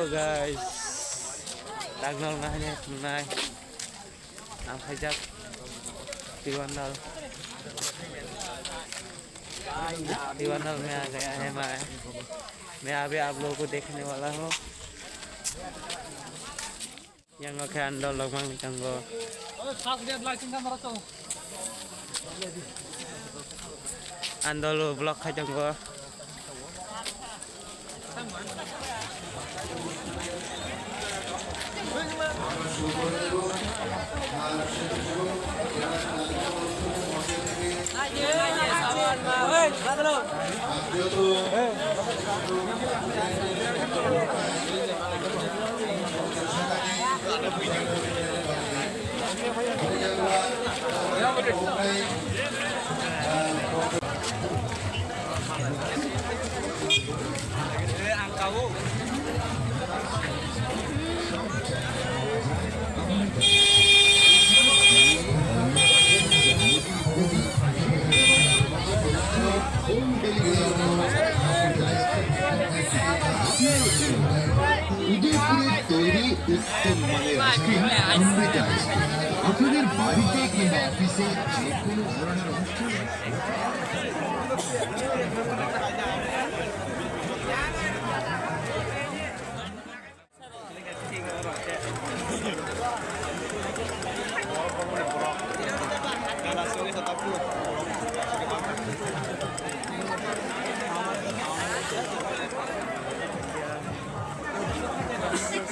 guys, tagnol na niya tunay ang hajak Tiwanal में आ गया है मैं अभी आप लोगों को देखने वाला हूँ yang ke ando lomang tanggo ando lo blok ka tanggo उत्तम माने आइसक्रीम अमृत आइसक्रीम আপনাদের বাড়িতে কিংবা অফিসে যে কোনো ধরনের অনুষ্ঠান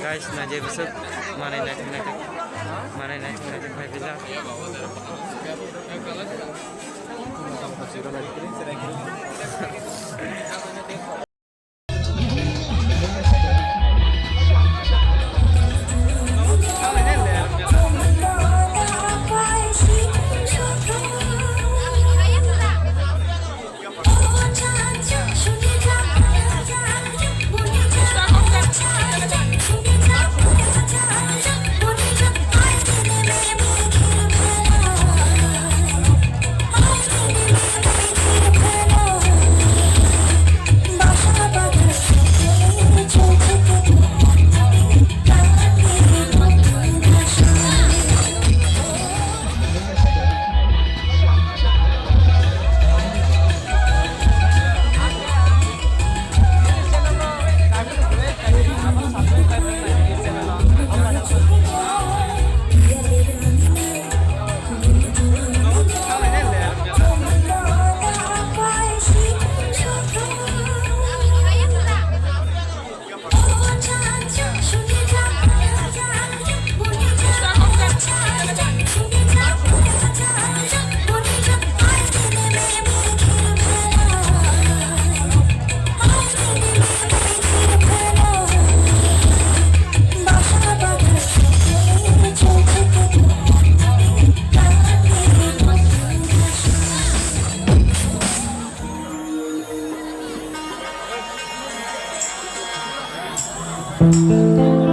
guys naje besok mana naik Pak Bila Thank you.